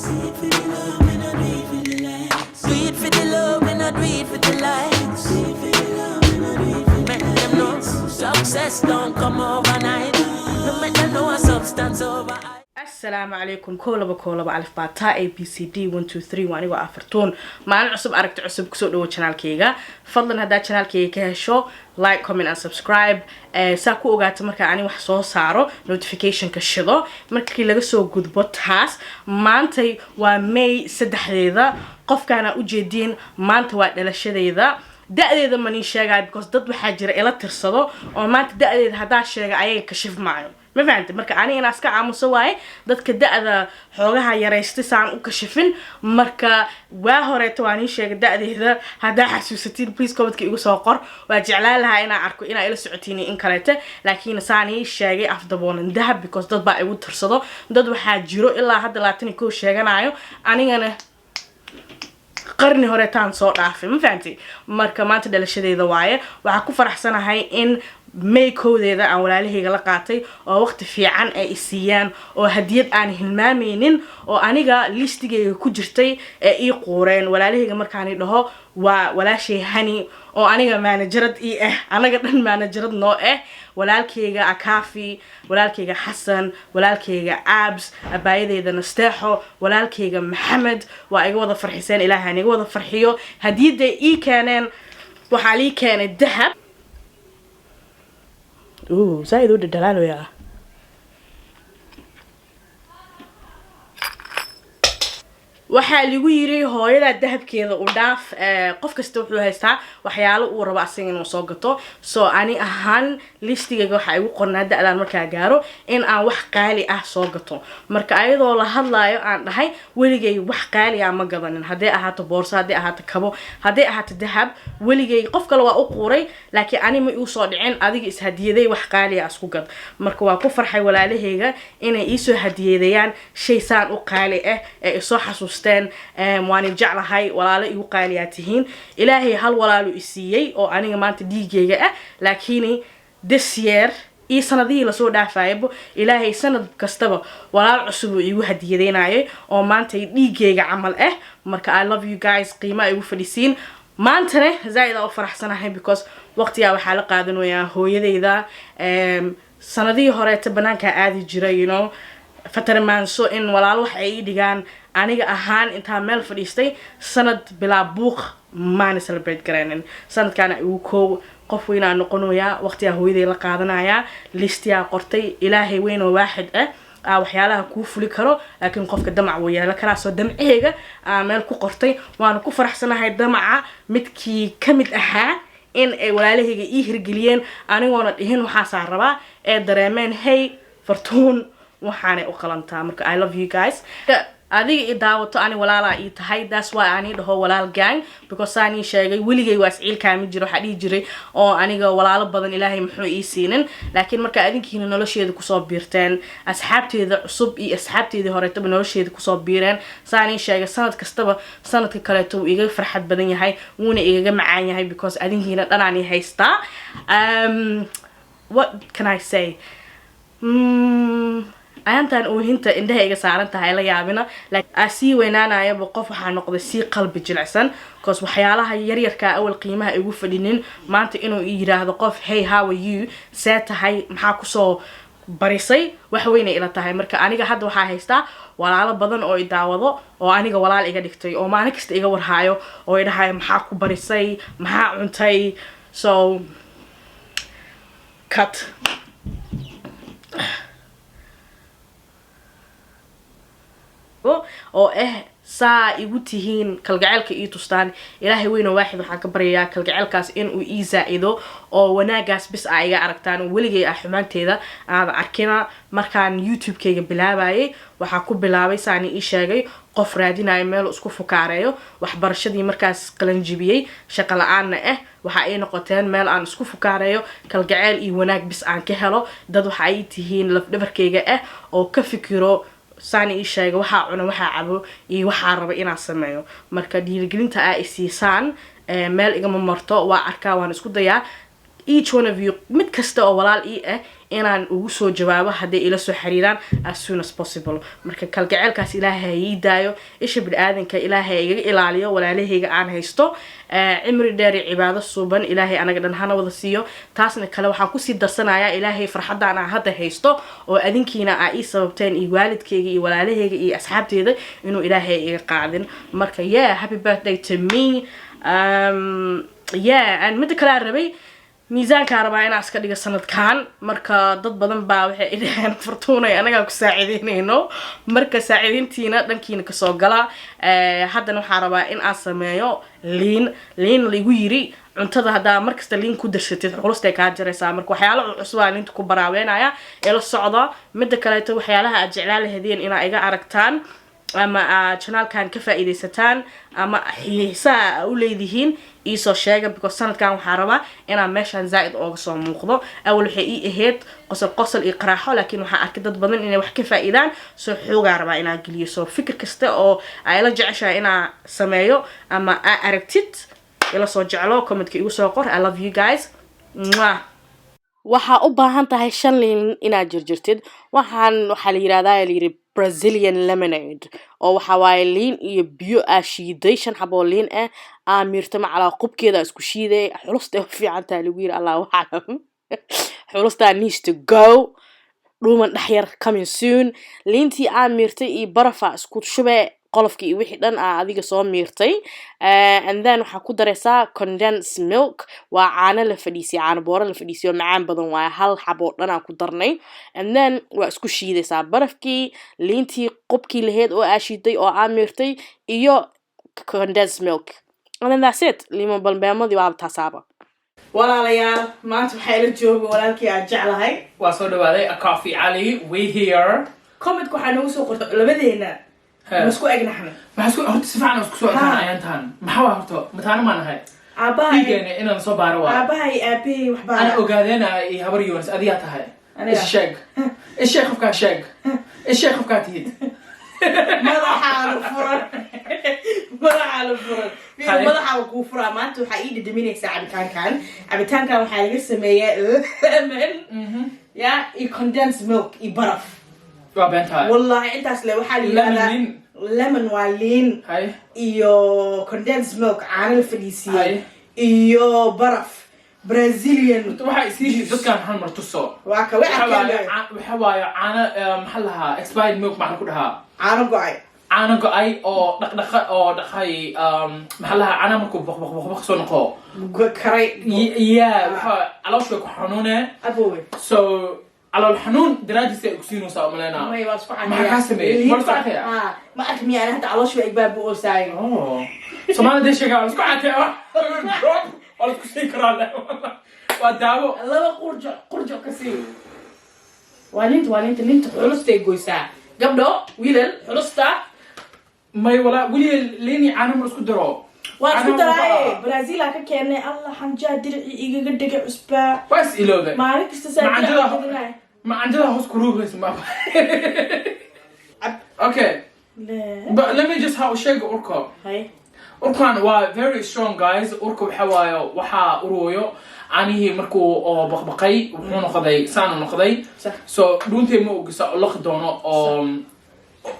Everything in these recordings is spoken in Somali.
See it for the love, and I do it for the likes. Do it for the love, and I do it for the likes. See it for the love, and I do it for the likes. Make them know success don't come overnight. No make them know a substance over. السلام عليكم كولبا ألف باتا ABCD 1 2 3 وأنا وأفرتون معنا عصب أركت عصب كسر دو channel كيجا فضلا هذا channel كيجا شو like comment and subscribe ساكو أوقات مركا عني وحصو صارو notification كشدو مركا كي لقسو good podcast مانتي وماي سدح ذا قف كان أوجدين مانتي وادلشة ذا دقيقة ماني شاقع because ضد بحاجر إلى ترصدو ومانت دقيقة هذا شاقع أيه كشف معه ما فهمت marka aniga iska aamuso waay dadka da'da xoogaha yareystay saan u kashifin marka waa horeeto waan sheegay da'deeda hada xasuusatiin please comment-ka igu soo qor waa jeclaan lahaa inaan arko inaa ila socotiin in kaleete laakiin saan sheegay afdaboonan dahab because dad baa igu tirsado dad waxa jiro ilaa hadda 21 sheeganayo anigana qarni horeetaan soo dhaafay ma fahanti marka maanta dhalashadeeda waaye waxa ku faraxsanahay in meekoodeeda aan walaalahayga la qaatay oo waqti fiican ay isiyaan oo hadiyad aan hilmaameynin oo aniga listigeyga ku jirtay ee ii qooreen walaalahayga markaan dhaho waa walaashay hani oo aniga managerad anaga dhan managerad noo walaalkayga Akafi walaalkayga Xasan walaalkayga Abs abaayadeyda Nasteexo walaalkayga Maxamed waa iga wada farxiseen ilaahay aniga wada farxiyo hadiyada ii keeneen waxa lii keenay dahab زايد ود الدلال وياه waxa lagu yiri hooyada dahabkeeda u dhaaf qof kasta wuxuu haystaa waxyaalo uu rabo asaga inuu soo gato soo ani ahaan listigayga waxa ay u qornaa da'daan markaa gaaro in aan wax qaali ah soo gato marka ayadoo la hadlaayo aan dhahay waligay wax qaali ah ma gadanin hadee ahaato boorso hadee ahaato kabo hadee ahaato dahab waligay qof kale waa u quuray laakiin ani ma uu soo dhicin adiga is hadiyaday wax qaali ah isku gad marka waa ku farxay walaalahayga inay ii soo hadiyeedayaan shay saan u qaali ah ee soo xasuus waan jeclahay walaalo igu qaaliyaatihiin ilaahay hal walaalo isiiyay oo aniga maanta dhiigayga laakiin this year ii sanadihii la soo dhaafaybo ilaahay sanad kastaba walaal cusub uu igu hadiyadeenayay oo maanta dhiigayga camal marka I love you guys qiimo igu fadhisiin maantana zaid oo faraxsanahay because waqtiga waxa la qaadanayaa hooyadeyda sanadihii hore ta banaanka aadi jiray fatarmaanso in walaal wax ay dhigaan aniga ahaan inta meel fadhiistay sanad bilaa buuq maan celebrate garaanin sanadkan uu qof weyn aan noqonayaa waqtiga hooyaday la qaadanaya listiya qortay ilaahay weyn oo waaxid waxyaalaha ku fuli karo laakiin qofka damac uu yeelan kara soo damciga meel ku qortay waan ku faraxsanahay damaca midkii kamid ahaa in ay walaalahayga ii hirgeliyeen anigoona dhihin waxa saan rabaa ee dareemeen hey fartuun waxaanay u qalantaa marka I love you guys adiga idaawato ani walaala ii tahay that's why ani dhaho walaal gang because ani sheegay waligay waa isciilka ma jiro waxa dhigi jiray oo aniga walaalo badan ilaahay muxuu ii siinin laakiin marka adinkiina nolosheeda ku soo biirteen asxaabteeda cusub iyo asxaabteedii horeetaba nolosheeda ku soo biireen saani sheegay sanad kastaba sanadka kale uu iga farxad badan yahay wuuna iga macaan yahay because adinkiina dhanaani haystaa what can I say aantan oo hinta indhahayga saaran tahay la yaabina asi weynaanaya qof waxa noqday si qalbi jilicsan because waxyaalaha yar yarka awal qiimaha igu fadhinin maanta inuu yiraahdo qof hey how are you say tahay maxaa ku soo barisay wax weyn ila tahay marka aniga hadda waxa haystaa walaalo badan oo idaawado oo aniga walaal iga dhigtay oo maalin kasta iga warhaayo oo idhahay maxaa ku barisay maxaa cuntay so cut oo saa igu tihiin kalgaceelka ii tustaan ilaahay weyn oo waaxid waxa ka baryayaa kalgaceelkaas in uu ii zaa'ido oo wanaagaas bis ay iga aragtaan waligay xumaanteeda aad arkina markaan YouTube-kayga bilaabayay waxa ku bilaabay saani ii sheegay qof raadinayo meel isku fukaareeyo waxbarashadii markaas qalan jibiyay shaqo la'aan waxa ay noqoteen meel aan isku fukaareeyo kalgaceel iyo wanaag bis aan ka helo dad waxa ay tihiin laf dhabarkayga oo ka fikiro saani ii sheegay waxa cuna waxa cabo iyo waxa raba inaan sameeyo marka dhiirigelinta ay siisaan meel igama marto waa arkaa waan isku dayaa each one of you mid kasta oo walaal ii ah inaan ugu soo jawaabo hadday ila soo xiriiraan as soon as possible marka kalgaceelkaas ilaahay ii daayo isha bidaadanka ilaahay iga ilaaliyo walaalahayga aan haysto cimri dheer iyo cibaado suuban ilaahay anaga dhan hana wada siiyo taasna kale waxaan kusii darsanayaa ilaahay farxadaan aan hadda haysto oo adinkiina aa ii sababteen iyo waalidkayga iyo walaalahayga iyo asxaabteeda inuu ilaahay iga qaadin marka happy birthday to me and mid kale aan rabay miisaanka rabaa inaan iska dhigo sanadkan marka dad badan baa waxay idhaheen fartuunay anaga ku saacideynayno marka saacideyntiina dhankiina ka soo gala haddana waxaan rabaa in aan sameeyo liin lagu yiri cuntada hadaa markasta liin ku darsatid xulustay ka jaraysaa marka waxyaalo cusub aan inta ku baraaweynaya ee la socda mid kale waxyaalaha aad jeclaan lahaydeen inaa iga aragtaan ama channelkan ka faa'iideysataan ama xiisaa u leedihiin iisoo sheega because sanadkan waxaa rabaa inaan meeshaan zaa'id ooga soo muuqdo awal waxay ii ahayd qosol iyo qaraaxo laakiin waxaan arkay dad badan inay wax ka faa'iidaan soo xoogaa rabaa inaan geliyo soo fikir kasta oo ay la jeceshahay inaan sameeyo ama aa aragtid ila soo jeclo commentka igu soo qor I love you guys waxaa u baahan tahay 5 liin inaad jirjirtid waxaa la yiraahdaa Brazilian lemonade oo waxa waaye liin iyo biyo shiiday 5 xabo liin ah mirta macala qubkeeda isku shiiday xulusta fiican tahay lagu yiri Allah waxaan xulusta needs to go dhuuman dhaxyar coming soon liintii mirtay iyo barafa isku shubay qolofkii wixii dhan adiga soo miirtay and then waxa ku dareysaa condensed milk waa caano la fadhiisay caano booro la fadhiisay macaan badan waa hal xabo dhan aan ku darnay and then waa isku shiidaysaa barafkii liintii qubkii lahayd oo aashiday oo miirtay iyo condensed milk and then that's it limon balbeemadii waa taasaaba walaalayaal maanta waxay la joogo walaalkii aan jeclahay waa soo dhawaaday a coffee Ali we here comment waxaa nagu soo qortay labadeena مسكو أجنحنا مسكو هرت سفعنا مسكو أجنحنا أيانتان محاوى هرتو متانا ما نهاي أباي إيجاني إنا نصوب عروا أبي وحباي أنا أقادينا يهبر يونس أدياتها هاي إيش الشيق إيش الشيق فكا شيق إيش الشيق فكا تهيد ماذا حال الفرن ماذا حال الفرن ماذا حال الكوفرة ما أنتو حقيقي دميني ساعة عبتان كان وحالي السمية لمن يا يكوندنس ميلك يبرف والله انت اصلا وحالي لمن لمن والين هاي iyo condensed milk caano la fadhiisiyay iyo baraf Brazilian waxa isii dadkan hal mar tuso waa ka waxa waayo caano maxallaha expired milk maxaa ku dhahaa caano go'ay oo dhaqay maxallaha caano markuu baq soo noqo karay waxa calooshka ku xanuune abowe so على الحنون درادي سيكسينو ساو ملينا ما يواسكو عني ما كاسمي مرفع كيا ما أكمي أنا حتى على شوي إقبال بقول ساي سمعنا دي شيء قال اسكو عاتي ولا كسي كرال وداو الله قرجة كسي والنت حلوستي قويسا قبله ويلل حلوستا ما ولا ولي ليني انا مرسكو درو واسكو دراي برازيل هكا كان الله حنجا درعي ايغا دغ عسبا بس إلوغا ما عليك استساعد ما عندها هوس كروب اسمه اوكي but let me just how shake urko هاي urkan waa very strong guys urko waxa waayo waxa uruyo anihi markuu oo baqbaqay wuxuu noqday saan noqday so dhuuntay ma ogisa laq doono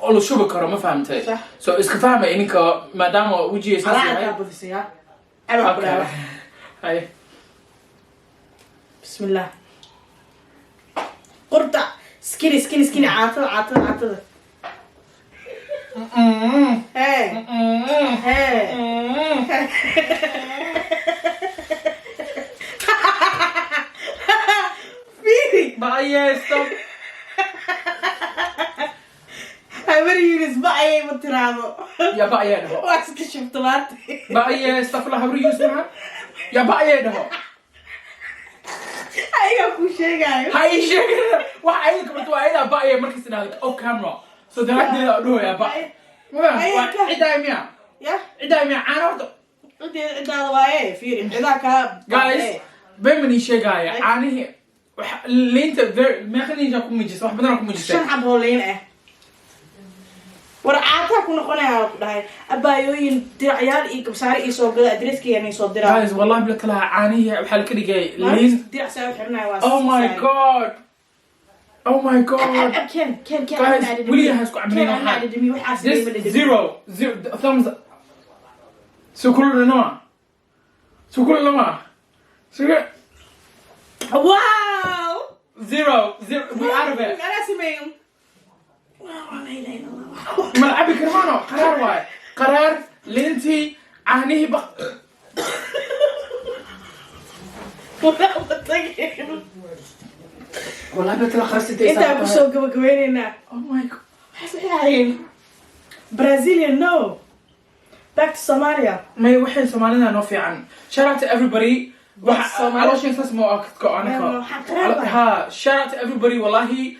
oo la shubi karo ma fahamtay so iska fahmay ininka maadaama wajigiisa yahay هاي بسم الله قرطة سكيني عاطل هاي فيري بقى ستوب هاي يونس بقى مترامو يا بقى ده واسك شفت مات بقى استغفر الله هبري يونس يا بقى ده هاي كل شيء جاي هاي شيء واحد كنت واحد بقى مركز هذا او كاميرا سو ده له يا بقى ما عدايميا يا عدايميا انا ورد انت وايه فيري عداك جايز بمني شيء جاي يعني اللي انت ما خليني اكون مجلس واحد بدنا اكون مجلس شن حبولين ورعاتك كنا قناة كده أبايوين درعيال إيه كبساري إيه صوب كده أدرس كي يعني صوب درع guys والله بلك لها عانيه بحال كده جاي لين درع سوي حرنا واس oh my god oh my god كان guys ولي هاسكو عملين واحد دمي واحد this zero thumbs سكول لنا سكول لنا سكول واو zero we out of it أنا سمعهم ملعبي كرمانو قرار واي قرار لينتي عانيه بق والله بتلا خرستي أنت أبو سوق بقويننا oh my god حسين برازيليان no back to Somalia ما يوحي سمعنا نوفي عن shout out to everybody على شيء اسمه أكتكو أنا ها shout out to everybody والله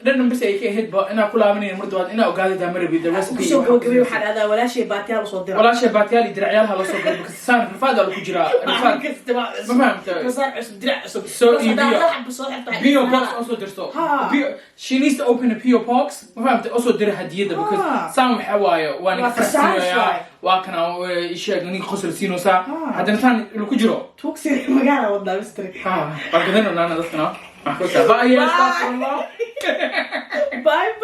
لأنه بس أي كي هيد أنا كلها مني المردوات أنا أقعد دامر بيد recipe سوق بقوي واحد هذا ولا شيء باتيال وصدر ولا شيء باتيالي درعيالها لو صدق بس سان رفاده ولا كجرا رفاد ما فهمت درع so P.O. box also درسو she needs to open a P.O. box ما فهمت also در هدية بس سام حوايا وانا كفرسينويا واكنا إيشي خسر سينوسا هذا مثلا لو كجرا توكسي مقالة والله بستري بعد كذا أنا ضفنا باي باي